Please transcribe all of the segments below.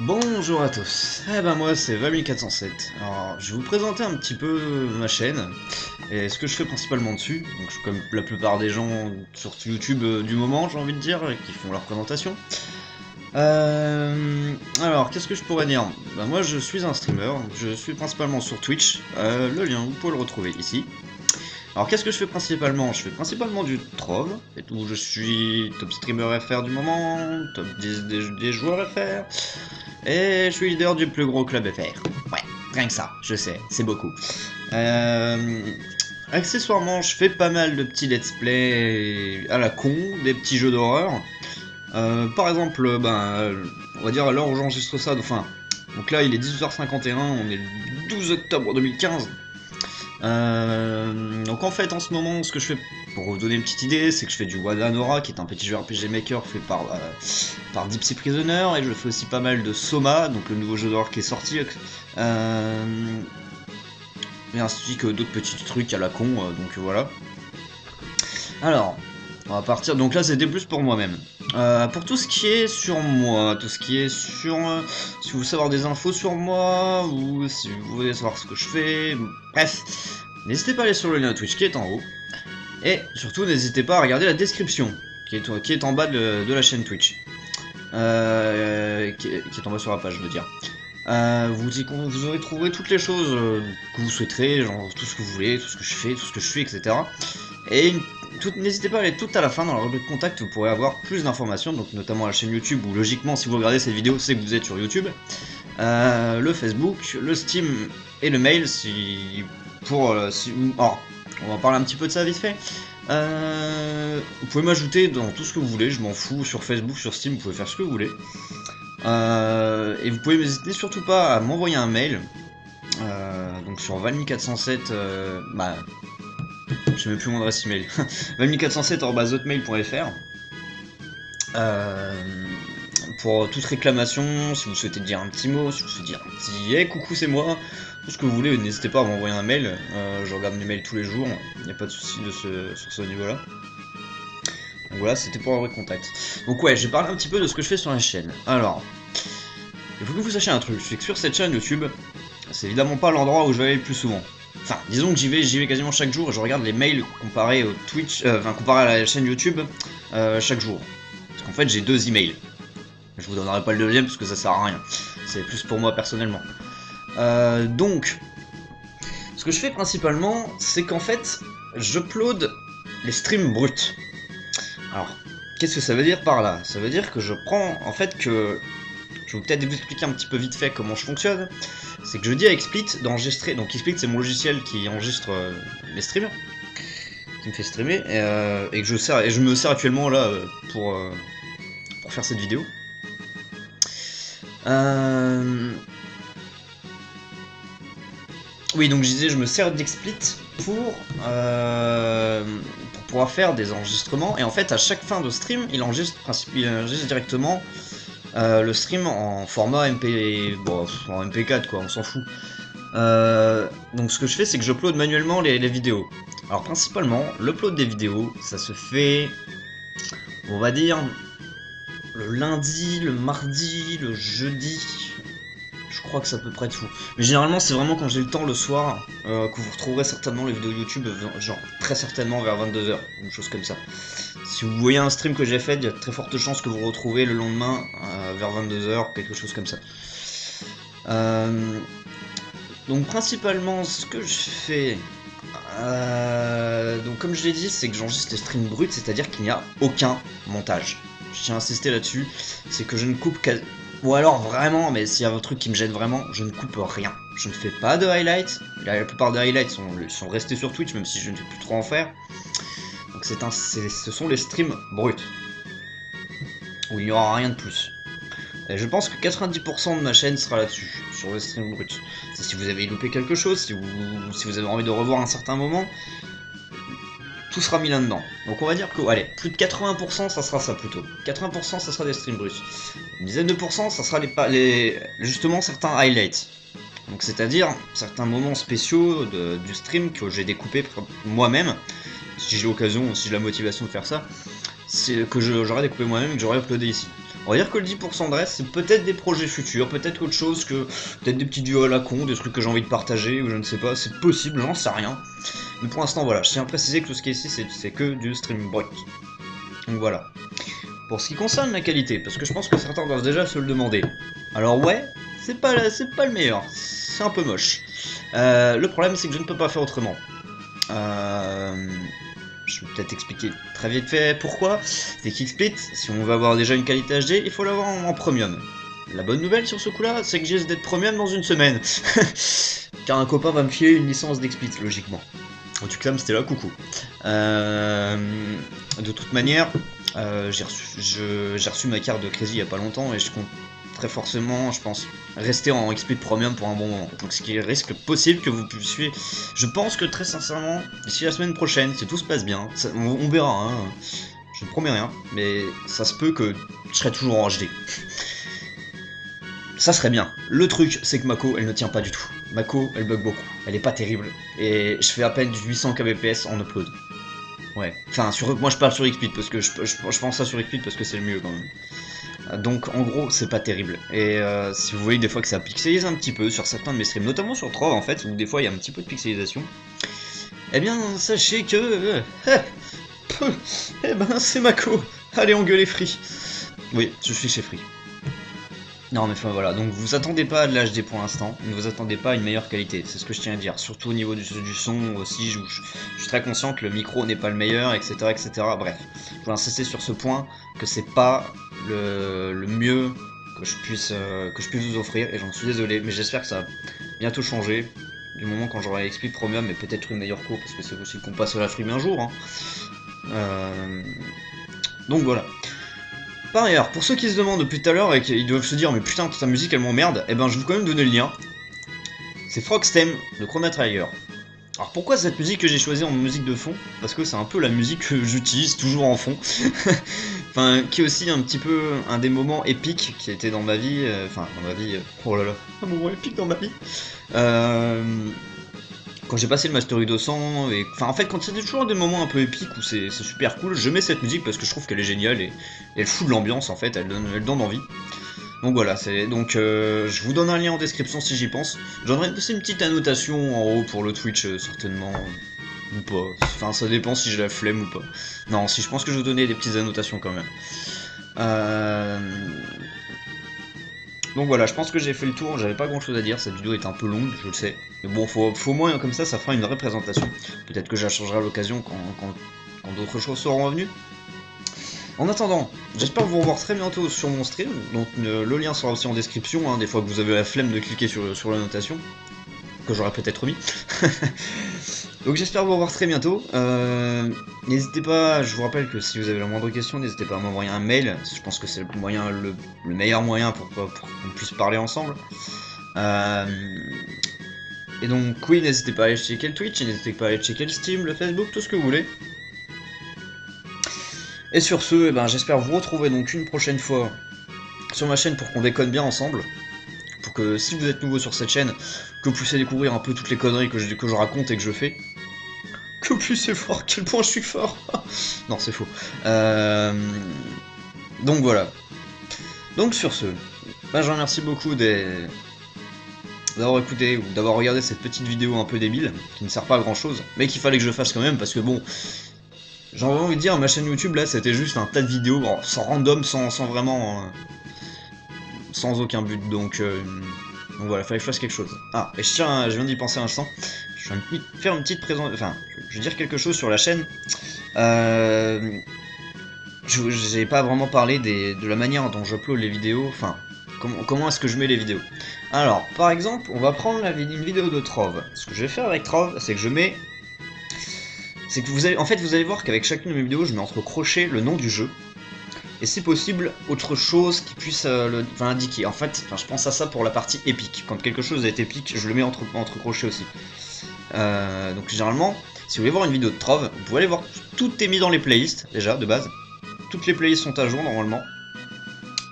Bonjour à tous, moi c'est Valmy407. Alors je vais vous présenter un petit peu ma chaîne et ce que je fais principalement dessus. Donc je suis comme la plupart des gens sur YouTube du moment, j'ai envie de dire, qui font leur présentation. Alors qu'est-ce que je pourrais dire? Moi je suis un streamer, je suis principalement sur Twitch. Le lien vous pouvez le retrouver ici. Alors qu'est-ce que je fais principalement? Je fais principalement du troll, et où je suis top streamer FR du moment, top 10 des joueurs FR. Et je suis leader du plus gros club FR. Ouais, rien que ça, je sais, c'est beaucoup. Accessoirement, je fais pas mal de petits let's play à la con, des petits jeux d'horreur. Par exemple, on va dire à l'heure où j'enregistre ça, donc là il est 18h51, on est le 12 octobre 2015. Donc en fait, en ce moment, ce que je fais, pour vous donner une petite idée, c'est que je fais du Wadanora, qui est un petit jeu RPG Maker fait par Deep Sea Prisoner, et je fais aussi pas mal de Soma, donc le nouveau jeu d'horreur qui est sorti, et ainsi que d'autres petits trucs à la con, donc voilà. Alors, on va partir, donc là c'était plus pour moi-même. Pour tout ce qui est sur moi, tout ce qui est sur... si vous voulez savoir des infos sur moi, ou si vous voulez savoir ce que je fais, bref, n'hésitez pas à aller sur le lien Twitch qui est en haut. Et surtout n'hésitez pas à regarder la description, qui est en bas de la chaîne Twitch. Qui est en bas sur la page, je veux dire. Vous aurez trouvé toutes les choses que vous souhaiterez, genre tout ce que vous voulez, tout ce que je fais, tout ce que je suis, etc. Et n'hésitez pas à aller tout à la fin dans la rubrique contact, vous pourrez avoir plus d'informations, donc notamment la chaîne YouTube, où logiquement si vous regardez cette vidéo c'est que vous êtes sur YouTube, le Facebook, le Steam et le mail alors, on va parler un petit peu de ça vite fait. Vous pouvez m'ajouter dans tout ce que vous voulez, je m'en fous, sur Facebook, sur Steam, vous pouvez faire ce que vous voulez. Et vous pouvez n'hésiter surtout pas à m'envoyer un mail, donc sur Valmy407, je sais même plus mon adresse email, valmy407@hotmail.fr, pour toute réclamation, si vous souhaitez dire un petit mot, si vous souhaitez dire un petit hey, coucou c'est moi, tout ce que vous voulez, n'hésitez pas à m'envoyer un mail, je regarde mes mails tous les jours, il n'y a pas de souci sur ce niveau là. Donc voilà, c'était pour un vrai contact. Donc ouais, je vais parler un petit peu de ce que je fais sur la chaîne. Alors, il faut que vous sachiez un truc, c'est que sur cette chaîne YouTube, c'est évidemment pas l'endroit où je vais aller le plus souvent. Enfin, disons que j'y vais quasiment chaque jour et je regarde les mails comparés au Twitch, comparé à la chaîne YouTube chaque jour. Parce qu'en fait, j'ai deux emails. Je vous donnerai pas le deuxième parce que ça sert à rien. C'est plus pour moi personnellement. Donc, ce que je fais principalement, c'est qu'en fait, j'upload les streams bruts. Alors, qu'est-ce que ça veut dire par là? Ça veut dire que je prends, en fait, que... Je vais peut-être vous expliquer un petit peu vite fait comment je fonctionne. C'est que je dis à XSplit d'enregistrer... Donc XSplit, c'est mon logiciel qui enregistre mes streams, qui me fait streamer, et que je me sers actuellement là pour faire cette vidéo. Oui, donc je disais, je me sers d'XSplit pour pouvoir faire des enregistrements, et en fait, à chaque fin de stream, il enregistre directement le stream en format MP... Bon, en MP4 quoi, on s'en fout. Donc ce que je fais, c'est que j'upload manuellement les vidéos. Alors principalement, l'upload des vidéos, ça se fait, on va dire, le lundi, le mardi, le jeudi. Je crois que c'est à peu près tout. Mais généralement, c'est vraiment quand j'ai le temps le soir que vous retrouverez certainement les vidéos YouTube, genre très certainement vers 22h, une chose comme ça. Si vous voyez un stream que j'ai fait, il y a de très fortes chances que vous le retrouvez le lendemain vers 22h, quelque chose comme ça. Donc principalement, ce que je fais, donc comme je l'ai dit, c'est que j'enregistre les streams bruts, c'est-à-dire qu'il n'y a aucun montage. Je tiens à insister là-dessus, c'est que je ne coupe qu'à... Ou alors vraiment, mais s'il y a un truc qui me gêne vraiment, je ne coupe rien. Je ne fais pas de highlights. La plupart des highlights sont restés sur Twitch, même si je ne vais plus trop en faire. Donc ce sont les streams bruts, où il n'y aura rien de plus. Et je pense que 90% de ma chaîne sera là-dessus, sur le stream brut. C'est si vous avez loupé quelque chose, si vous avez envie de revoir un certain moment, tout sera mis là-dedans. Donc on va dire que, allez, plus de 80% ça sera ça plutôt. 80% ça sera des streams bruts. Une dizaine de pourcents ça sera justement certains highlights. Donc c'est-à-dire certains moments spéciaux du stream que j'ai découpé moi-même, si j'ai l'occasion, si j'ai la motivation de faire ça, c'est que j'aurais découpé moi-même et que j'aurais uploadé ici. On va dire que le 10% de reste, c'est peut-être des projets futurs, peut-être autre chose que... Peut-être des petites vidéos à la con, des trucs que j'ai envie de partager, ou je ne sais pas, c'est possible, j'en sais rien. Mais pour l'instant, voilà, je tiens à préciser que tout ce qui est ici, c'est que du stream break. Donc voilà. Pour ce qui concerne la qualité, parce que je pense que certains doivent déjà se le demander. Alors ouais, c'est pas le meilleur, c'est un peu moche. Le problème, c'est que je ne peux pas faire autrement. Je vais peut-être expliquer très vite fait pourquoi. C'est qu'XSplit, si on veut avoir déjà une qualité HD, il faut l'avoir en premium. La bonne nouvelle sur ce coup-là, c'est que j'ai d'être premium dans une semaine. Car un copain va me filer une licence d'XSplit, logiquement. En tout cas, c'était là, coucou. De toute manière, j'ai reçu ma carte de crédit il y a pas longtemps et je compte très forcément, je pense, rester en XSplit Premium pour un bon moment. Donc ce qui risque possible que vous puissiez... Je pense que très sincèrement, d'ici la semaine prochaine, si tout se passe bien, on verra, hein, je ne promets rien, mais ça se peut que je serai toujours en HD. Ça serait bien. Le truc, c'est que Mako, elle ne tient pas du tout. Mako, elle bug beaucoup. Elle est pas terrible. Et je fais à peine du 800 kbps en upload. Ouais. Enfin, moi je parle sur XSplit parce que je pense ça sur XSplit parce que c'est le mieux quand même. Donc en gros, c'est pas terrible. Et si vous voyez des fois que ça pixelise un petit peu sur certains de mes streams, notamment sur Trove en fait, où des fois il y a un petit peu de pixelisation, eh bien sachez que... eh ben c'est Mako. Allez engueuler Free. Oui, je suis chez Free. Non mais enfin voilà, donc vous attendez pas à de l'HD pour l'instant, ne vous attendez pas à une meilleure qualité, c'est ce que je tiens à dire, surtout au niveau du son aussi, je suis très conscient que le micro n'est pas le meilleur, etc. etc. Bref, je veux insister sur ce point, que c'est pas le mieux que je puisse vous offrir, et j'en suis désolé, mais j'espère que ça va bientôt changer, du moment quand j'aurai XSplit Premium et peut-être une meilleure co, parce que c'est possible qu'on passe à la free un jour, hein. Donc voilà. Par ailleurs, pour ceux qui se demandent depuis tout à l'heure et qui doivent se dire mais putain ta musique elle m'emmerde, eh ben je vais quand même donner le lien. C'est Frogstem de Chrono Trigger. Alors pourquoi cette musique que j'ai choisie en musique de fond? Parce que c'est un peu la musique que j'utilise toujours en fond. Enfin, qui est aussi un petit peu un des moments épiques qui était dans ma vie, oh là là, un moment épique dans ma vie. Quand j'ai passé le Master U200, et enfin en fait quand il y a toujours des moments un peu épiques où c'est super cool, je mets cette musique parce que je trouve qu'elle est géniale et elle fout de l'ambiance en fait, elle donne envie. Donc voilà, je vous donne un lien en description si j'y pense. J'en ai aussi une petite annotation en haut pour le Twitch certainement, ou pas, enfin ça dépend si j'ai la flemme ou pas. Non, si je pense que je vais donner des petites annotations quand même. Donc voilà, je pense que j'ai fait le tour, j'avais pas grand chose à dire, cette vidéo est un peu longue, je le sais. Mais bon, faut moins comme ça fera une représentation. Peut-être que je la changerai à l'occasion quand d'autres choses seront revenues. En attendant, j'espère vous revoir très bientôt sur mon stream, donc le lien sera aussi en description, hein, des fois que vous avez la flemme de cliquer sur la notation, que j'aurais peut-être mis. Donc j'espère vous revoir très bientôt. N'hésitez pas, je vous rappelle que si vous avez la moindre question, n'hésitez pas à m'envoyer un mail. Je pense que c'est le meilleur moyen pour qu'on puisse parler ensemble. Et donc oui, n'hésitez pas à aller checker le Twitch, n'hésitez pas à aller checker le Steam, le Facebook, tout ce que vous voulez. Et sur ce, eh ben, j'espère vous retrouver donc une prochaine fois sur ma chaîne pour qu'on déconne bien ensemble. Pour que si vous êtes nouveau sur cette chaîne, que vous puissiez découvrir un peu toutes les conneries que je raconte et que je fais. Que vous puissiez voir à quel point je suis fort. Non, c'est faux. Donc voilà. Donc sur ce, ben, je vous remercie beaucoup d'avoir écouté ou d'avoir regardé cette petite vidéo un peu débile, qui ne sert pas à grand chose, mais qu'il fallait que je fasse quand même, parce que bon, j'ai envie de dire, ma chaîne YouTube là, c'était juste un tas de vidéos, bon, sans random, sans vraiment... sans aucun but, donc voilà, fallait que je fasse quelque chose. Ah, et je viens d'y penser un instant, je vais faire une petite présentation, enfin, je vais dire quelque chose sur la chaîne. J'ai pas vraiment parlé de la manière dont j'upload les vidéos, enfin, comment est-ce que je mets les vidéos. Alors, par exemple, on va prendre une vidéo de Trove. Ce que je vais faire avec Trove, c'est que je mets... C'est que vous allez voir qu'avec chacune de mes vidéos, je mets entre crochets le nom du jeu. Et si possible, autre chose qui puisse l'indiquer. En fait, je pense à ça pour la partie épique. Quand quelque chose est épique, je le mets entre crochets aussi. Donc généralement, si vous voulez voir une vidéo de Trove, vous pouvez aller voir, tout est mis dans les playlists, déjà, de base. Toutes les playlists sont à jour, normalement.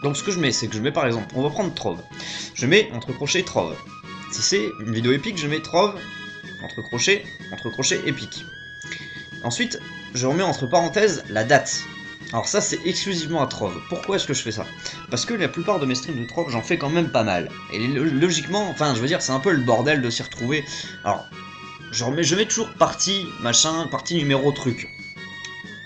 Donc ce que je mets, c'est que je mets par exemple, on va prendre Trove. Je mets entre crochets Trove. Si c'est une vidéo épique, je mets Trove, entre crochets, épique. Ensuite, je remets entre parenthèses la date. Alors ça c'est exclusivement à Trove. Pourquoi est-ce que je fais ça? Parce que la plupart de mes streams de Trove j'en fais quand même pas mal. Et logiquement, enfin je veux dire c'est un peu le bordel de s'y retrouver. Alors je mets toujours partie machin, partie numéro truc.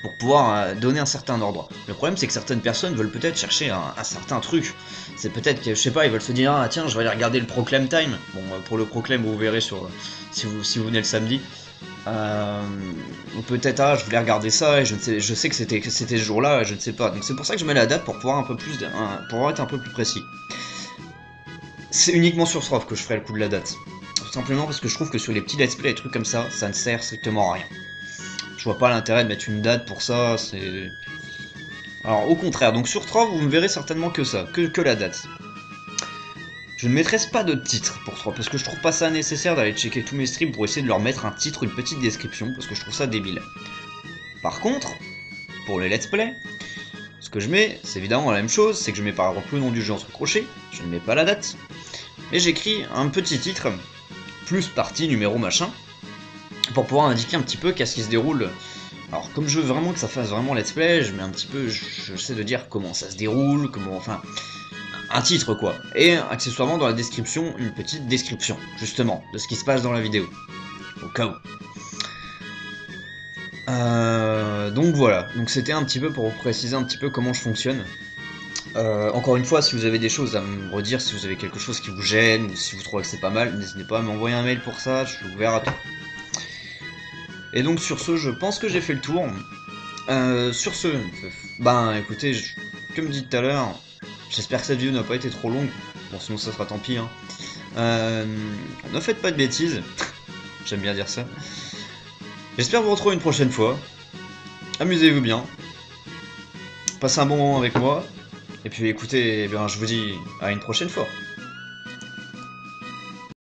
Pour pouvoir donner un certain ordre. Le problème c'est que certaines personnes veulent peut-être chercher un certain truc. C'est peut-être que, je sais pas, ils veulent se dire ah tiens je vais aller regarder le Proclaim Time. Bon pour le Proclaim vous verrez sur si vous venez le samedi. Ou peut-être ah je voulais regarder ça et je sais que c'était ce jour-là et je ne sais pas. Donc c'est pour ça que je mets la date pour pouvoir un peu plus pour pouvoir être un peu plus précis. C'est uniquement sur Strof que je ferai le coup de la date. Tout simplement parce que je trouve que sur les petits let's play et trucs comme ça ne sert strictement à rien. Je vois pas l'intérêt de mettre une date pour ça, c'est... Alors au contraire, donc sur Trove, vous me verrez certainement que ça, que la date. Je ne mettrai pas de titre pour Trove, parce que je trouve pas ça nécessaire d'aller checker tous mes streams pour essayer de leur mettre un titre, une petite description, parce que je trouve ça débile. Par contre, pour les let's play, ce que je mets, c'est évidemment la même chose, c'est que je mets par exemple le nom du jeu entre crochets, je ne mets pas la date, mais j'écris un petit titre, plus partie, numéro, machin, pour pouvoir indiquer un petit peu qu'est-ce qui se déroule. Alors comme je veux vraiment que ça fasse vraiment let's play, je mets un petit peu, j'essaie de dire comment ça se déroule, comment, enfin, un titre quoi. Et accessoirement dans la description, une petite description, justement, de ce qui se passe dans la vidéo. Au cas où. Donc voilà, donc c'était un petit peu pour vous préciser un petit peu comment je fonctionne. Encore une fois, si vous avez des choses à me redire, si vous avez quelque chose qui vous gêne, ou si vous trouvez que c'est pas mal, n'hésitez pas à m'envoyer un mail pour ça, je suis ouvert à tout. Et donc sur ce, je pense que j'ai fait le tour. Sur ce, ben écoutez, comme dit tout à l'heure, j'espère que cette vidéo n'a pas été trop longue. Bon sinon ça sera tant pis. Hein. Ne faites pas de bêtises. J'aime bien dire ça. J'espère vous retrouver une prochaine fois. Amusez-vous bien. Passez un bon moment avec moi. Et puis écoutez, eh bien, je vous dis à une prochaine fois.